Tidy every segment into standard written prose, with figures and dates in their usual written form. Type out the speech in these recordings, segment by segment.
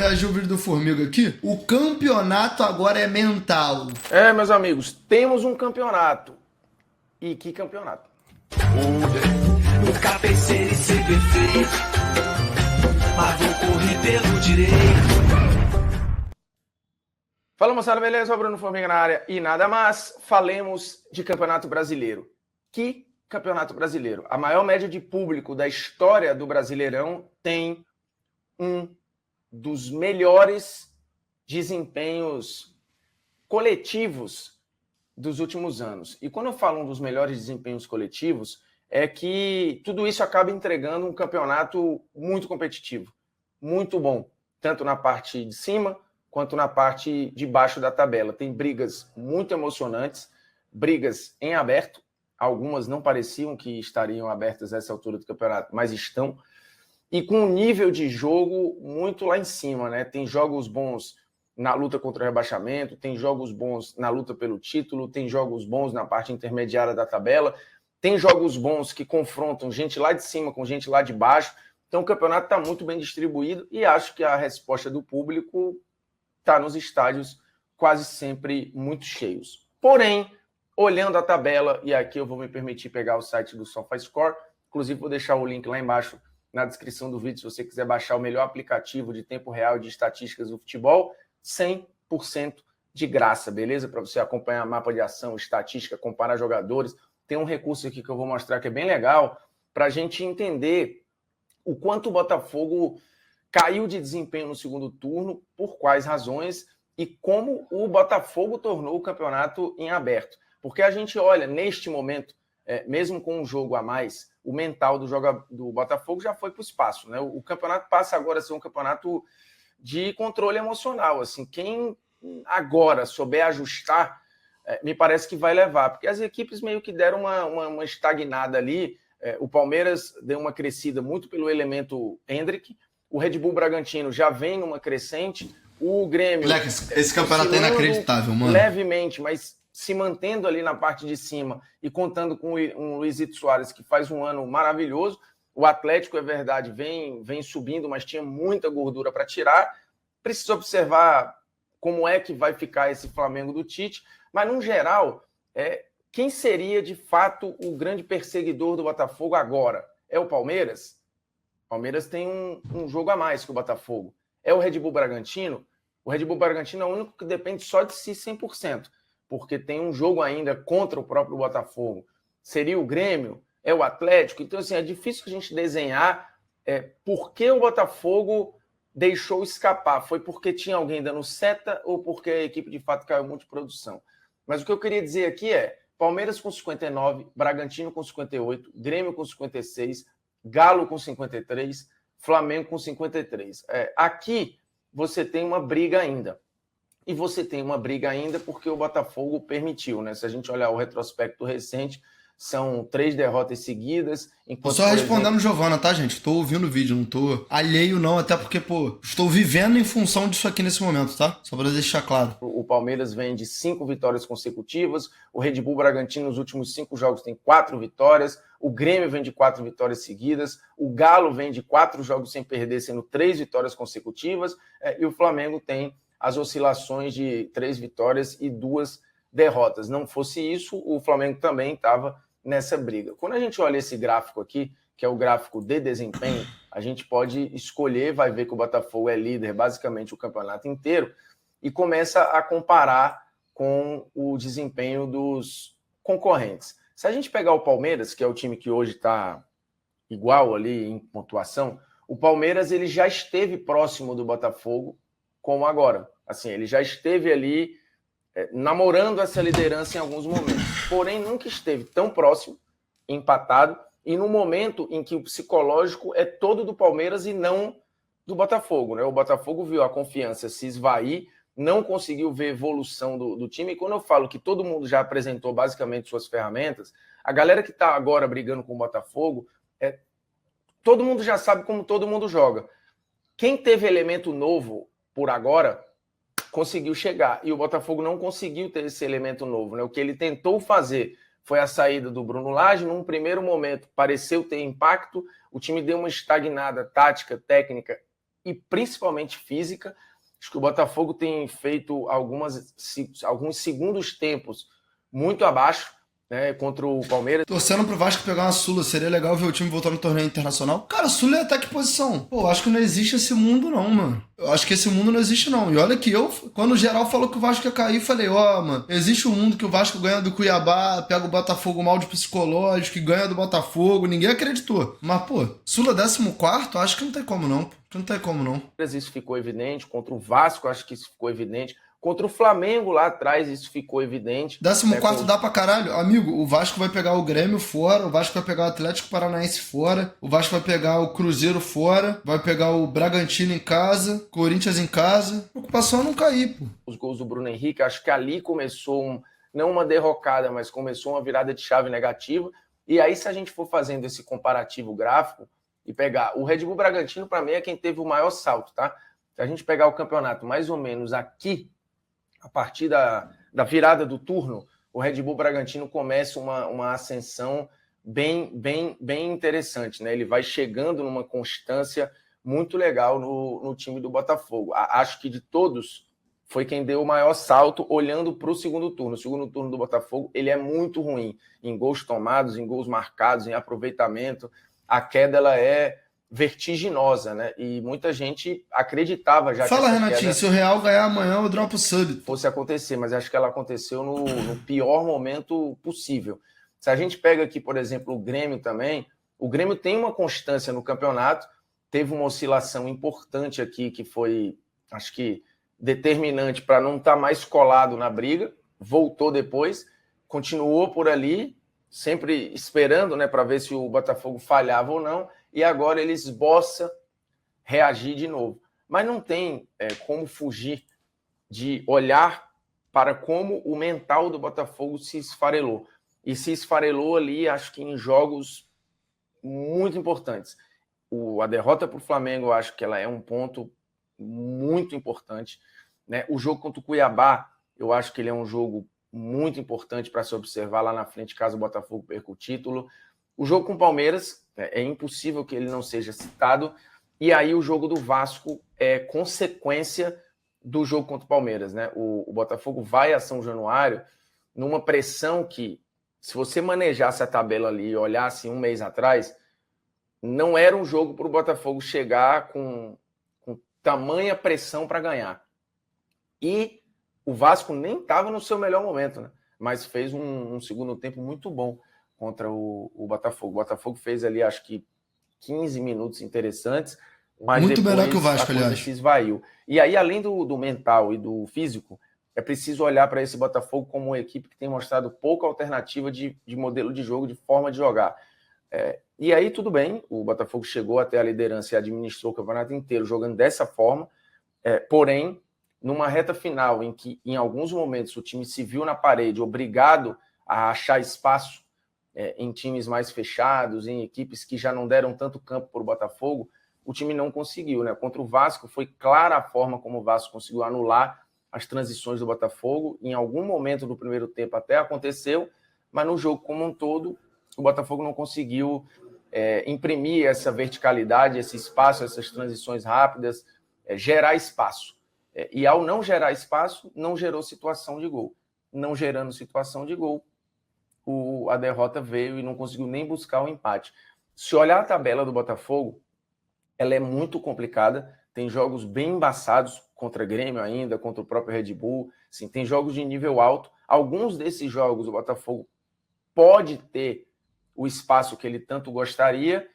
reagir o vídeo do Formiga aqui. O campeonato agora é mental. Meus amigos, temos um campeonato. E que campeonato? Nunca pensei em ser perfeito, mas vou correr pelo direito. Fala, moçada, beleza? O Bruno Formiga na área e nada mais. Falemos de Campeonato Brasileiro. Que Campeonato Brasileiro? A maior média de público da história do Brasileirão tem um dos melhores desempenhos coletivos dos últimos anos. E quando eu falo um dos melhores desempenhos coletivos, é que tudo isso acaba entregando um campeonato muito competitivo, muito bom, tanto na parte de cima quanto na parte de baixo da tabela. Tem brigas muito emocionantes, brigas em aberto, algumas não pareciam que estariam abertas a essa altura do campeonato, mas estão, e com um nível de jogo muito lá em cima, né? Tem jogos bons na luta contra o rebaixamento, tem jogos bons na luta pelo título, tem jogos bons na parte intermediária da tabela, tem jogos bons que confrontam gente lá de cima com gente lá de baixo. Então o campeonato está muito bem distribuído e acho que a resposta do público está nos estádios quase sempre muito cheios. Porém, olhando a tabela, e aqui eu vou me permitir pegar o site do SofaScore, inclusive vou deixar o link lá embaixo na descrição do vídeo se você quiser baixar o melhor aplicativo de tempo real de estatísticas do futebol, 100% de graça, beleza? Para você acompanhar mapa de ação, estatística, comparar jogadores. Tem um recurso aqui que eu vou mostrar que é bem legal para a gente entender o quanto o Botafogo caiu de desempenho no segundo turno, por quais razões e como o Botafogo tornou o campeonato em aberto. Porque a gente olha, neste momento, mesmo com um jogo a mais, o mental do Botafogo já foi para o espaço, né? O campeonato passa agora a ser um campeonato de controle emocional. Assim, quem agora souber ajustar, me parece que vai levar, porque as equipes meio que deram uma estagnada ali. O Palmeiras deu uma crescida muito pelo elemento Endrick, o Red Bull Bragantino já vem numa crescente, o Grêmio... Moleque, esse campeonato é inacreditável, mano. Levemente, mas se mantendo ali na parte de cima e contando com um Luizito Soares, que faz um ano maravilhoso. O Atlético, é verdade, vem subindo, mas tinha muita gordura para tirar. Precisa observar como é que vai ficar esse Flamengo do Tite. Mas, no geral, quem seria, de fato, o grande perseguidor do Botafogo agora? É o Palmeiras? O Palmeiras tem um jogo a mais que o Botafogo. É o Red Bull Bragantino? O Red Bull Bragantino é o único que depende só de si 100%, porque tem um jogo ainda contra o próprio Botafogo. Seria o Grêmio? É o Atlético? Então, assim, é difícil a gente desenhar por que o Botafogo deixou escapar. Foi porque tinha alguém dando seta ou porque a equipe, de fato, caiu muito de produção? Mas o que eu queria dizer aqui é Palmeiras com 59, Bragantino com 58, Grêmio com 56, Galo com 53, Flamengo com 53. Aqui você tem uma briga ainda. E você tem uma briga ainda porque o Botafogo permitiu, né? Se a gente olhar o retrospecto recente, são 3 derrotas seguidas. Tô só respondendo Giovana, tá, gente? Tô ouvindo o vídeo, não tô alheio não, até porque, estou vivendo em função disso aqui nesse momento, tá? Só pra deixar claro. O Palmeiras vem de 5 vitórias consecutivas, o Red Bull Bragantino nos últimos 5 jogos tem 4 vitórias, o Grêmio vem de 4 vitórias seguidas, o Galo vem de 4 jogos sem perder, sendo 3 vitórias consecutivas, e o Flamengo tem as oscilações de 3 vitórias e 2 derrotas. Não fosse isso, o Flamengo também estava nessa briga. Quando a gente olha esse gráfico aqui, que é o gráfico de desempenho, a gente pode escolher, vai ver que o Botafogo é líder basicamente o campeonato inteiro, e começa a comparar com o desempenho dos concorrentes. Se a gente pegar o Palmeiras, que é o time que hoje está igual ali em pontuação, o Palmeiras ele já esteve próximo do Botafogo, como agora. Assim, ele já esteve ali namorando essa liderança em alguns momentos, porém nunca esteve tão próximo, empatado, e no momento em que o psicológico é todo do Palmeiras e não do Botafogo, né? O Botafogo viu a confiança se esvair, não conseguiu ver evolução do time, e quando eu falo que todo mundo já apresentou basicamente suas ferramentas, a galera que está agora brigando com o Botafogo, todo mundo já sabe como todo mundo joga. Quem teve elemento novo por agora conseguiu chegar, e o Botafogo não conseguiu ter esse elemento novo, né? O que ele tentou fazer foi a saída do Bruno Lage. Num primeiro momento pareceu ter impacto, o time deu uma estagnada tática, técnica e principalmente física. Acho que o Botafogo tem feito alguns segundos tempos muito abaixo, né, contra o Palmeiras. Torcendo pro Vasco pegar uma Sula, seria legal ver o time voltar no torneio internacional. Cara, Sula é até que posição? Pô, acho que não existe esse mundo não, mano. Eu acho que esse mundo não existe não. E olha que eu, quando o geral falou que o Vasco ia cair, falei, mano, existe um mundo que o Vasco ganha do Cuiabá, pega o Botafogo mal de psicológico, e ganha do Botafogo, ninguém acreditou. Mas, pô, Sula 14º, acho que não tem como não, pô. Não tem como não. Isso ficou evidente, contra o Vasco acho que isso ficou evidente. Contra o Flamengo lá atrás, isso ficou evidente. 14º dá pra caralho. Amigo, o Vasco vai pegar o Grêmio fora, o Vasco vai pegar o Atlético Paranaense fora, o Vasco vai pegar o Cruzeiro fora, vai pegar o Bragantino em casa, Corinthians em casa. A preocupação é não cair, pô. Os gols do Bruno Henrique, acho que ali começou, não uma derrocada, mas começou uma virada de chave negativa. E aí, se a gente for fazendo esse comparativo gráfico e pegar o Red Bull Bragantino, para mim, é quem teve o maior salto, tá? Se a gente pegar o campeonato mais ou menos aqui, a partir da virada do turno, o Red Bull Bragantino começa uma ascensão bem interessante, né? Ele vai chegando numa constância muito legal no time do Botafogo. Acho que de todos foi quem deu o maior salto olhando para o segundo turno. O segundo turno do Botafogo ele é muito ruim em gols tomados, em gols marcados, em aproveitamento. A queda ela é vertiginosa, né? E muita gente acreditava já Fala, que Renatinho, se o Real ganhar amanhã, eu dropo o sub. Fosse acontecer, mas acho que ela aconteceu no pior momento possível. Se a gente pega aqui, por exemplo, o Grêmio também, o Grêmio tem uma constância no campeonato, teve uma oscilação importante aqui, que foi, acho que, determinante para não estar mais colado na briga, voltou depois, continuou por ali, sempre esperando, né, para ver se o Botafogo falhava ou não, e agora ele esboça reagir de novo. Mas não tem como fugir de olhar para como o mental do Botafogo se esfarelou. E se esfarelou ali, acho que em jogos muito importantes. A derrota para o Flamengo, eu acho que ela é um ponto muito importante, né? O jogo contra o Cuiabá, eu acho que ele é um jogo muito importante para se observar lá na frente, caso o Botafogo perca o título. O jogo com o Palmeiras, é impossível que ele não seja citado. E aí o jogo do Vasco é consequência do jogo contra o Palmeiras, né? O Botafogo vai a São Januário numa pressão que, se você manejasse a tabela ali e olhasse um mês atrás, não era um jogo para o Botafogo chegar com tamanha pressão para ganhar. E o Vasco nem estava no seu melhor momento, né? Mas fez um segundo tempo muito bom contra o Botafogo. O Botafogo fez ali, acho que 15 minutos interessantes, mas muito depois melhor que o Vasco, a coisa aliás. se esvaiu. E aí, além do mental e do físico, é preciso olhar para esse Botafogo como uma equipe que tem mostrado pouca alternativa de modelo de jogo, de forma de jogar. E aí, tudo bem, o Botafogo chegou até a liderança e administrou o campeonato inteiro jogando dessa forma, porém, numa reta final em que, em alguns momentos, o time se viu na parede, obrigado a achar espaço em times mais fechados, em equipes que já não deram tanto campo para o Botafogo, o time não conseguiu, né? Contra o Vasco, foi clara a forma como o Vasco conseguiu anular as transições do Botafogo. Em algum momento do primeiro tempo até aconteceu, mas no jogo como um todo, o Botafogo não conseguiu imprimir essa verticalidade, esse espaço, essas transições rápidas, gerar espaço. E ao não gerar espaço, não gerou situação de gol. Não gerando situação de gol, a derrota veio e não conseguiu nem buscar o empate. Se olhar a tabela do Botafogo, ela é muito complicada, tem jogos bem embaçados contra Grêmio ainda, contra o próprio Red Bull, assim, tem jogos de nível alto. Alguns desses jogos o Botafogo pode ter o espaço que ele tanto gostaria,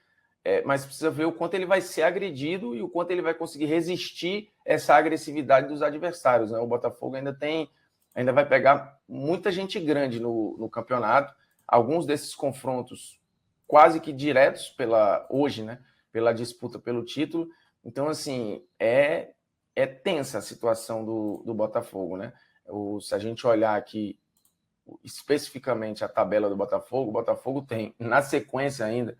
mas precisa ver o quanto ele vai ser agredido e o quanto ele vai conseguir resistir essa agressividade dos adversários, né? O Botafogo ainda vai pegar muita gente grande no campeonato, alguns desses confrontos quase que diretos hoje, né? Pela disputa pelo título. Então, assim, é tensa a situação do Botafogo, né? Se a gente olhar aqui especificamente a tabela do Botafogo, o Botafogo tem, na sequência ainda,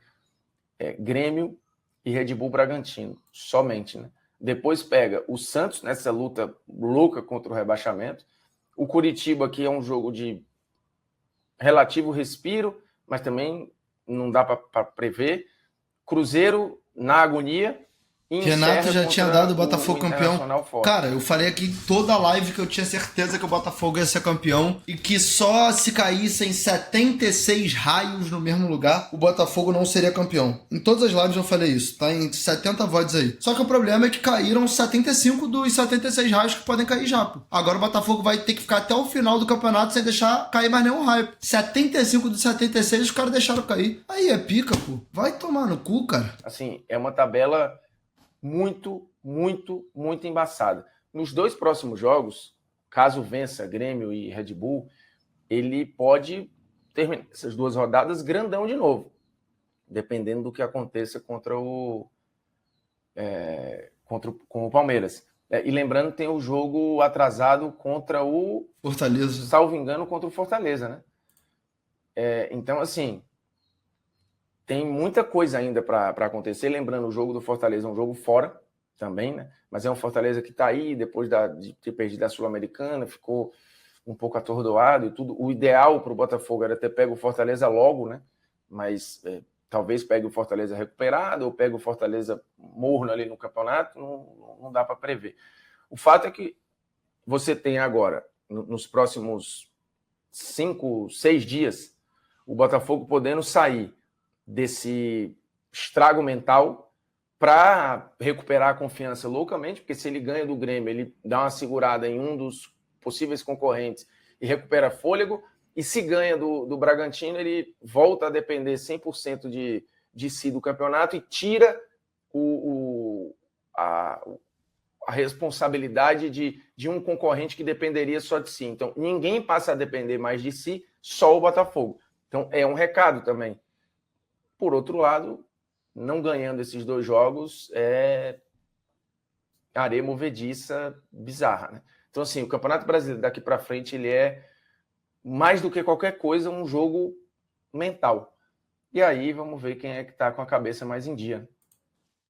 Grêmio e Red Bull Bragantino, somente, né? Depois pega o Santos nessa luta louca contra o rebaixamento, o Coritiba, que é um jogo de relativo respiro, mas também não dá para prever, Cruzeiro na agonia, e Renato encerra já tinha contra dado o Botafogo campeão. Internacional fora. Cara, eu falei aqui em toda a live que eu tinha certeza que o Botafogo ia ser campeão e que só se caíssem 76 raios no mesmo lugar, o Botafogo não seria campeão. Em todas as lives eu falei isso, tá em 70 votos aí. Só que o problema é que caíram 75 dos 76 raios que podem cair já, pô. Agora o Botafogo vai ter que ficar até o final do campeonato sem deixar cair mais nenhum raio. 75 dos 76 os caras deixaram cair. Aí é pica, pô. Vai tomar no cu, cara. Assim, é uma tabela muito, muito, muito embaçada. Nos 2 próximos jogos, caso vença Grêmio e Red Bull, ele pode terminar essas 2 rodadas grandão de novo, dependendo do que aconteça com o Palmeiras. E lembrando, tem o jogo atrasado contra o Fortaleza. Salvo engano, contra o Fortaleza, né? Então, assim, tem muita coisa ainda para acontecer. Lembrando, o jogo do Fortaleza é um jogo fora também, né? Mas é um Fortaleza que está aí, depois de ter perdido a Sul-Americana, ficou um pouco atordoado e tudo. O ideal para o Botafogo era ter pego o Fortaleza logo, né? Mas talvez pegue o Fortaleza recuperado ou pegue o Fortaleza morno ali no campeonato, não dá para prever. O fato é que você tem agora, nos próximos 5, 6 dias, o Botafogo podendo sair desse estrago mental para recuperar a confiança loucamente, porque se ele ganha do Grêmio, ele dá uma segurada em um dos possíveis concorrentes e recupera fôlego, e se ganha do Bragantino, ele volta a depender 100% de si do campeonato e tira a responsabilidade de um concorrente que dependeria só de si. Então, ninguém passa a depender mais de si, só o Botafogo. Então, é um recado também. Por outro lado, não ganhando esses 2 jogos é areia movediça bizarra, né? Então, assim, o Campeonato Brasileiro daqui para frente, ele é, mais do que qualquer coisa, um jogo mental. E aí, vamos ver quem é que está com a cabeça mais em dia.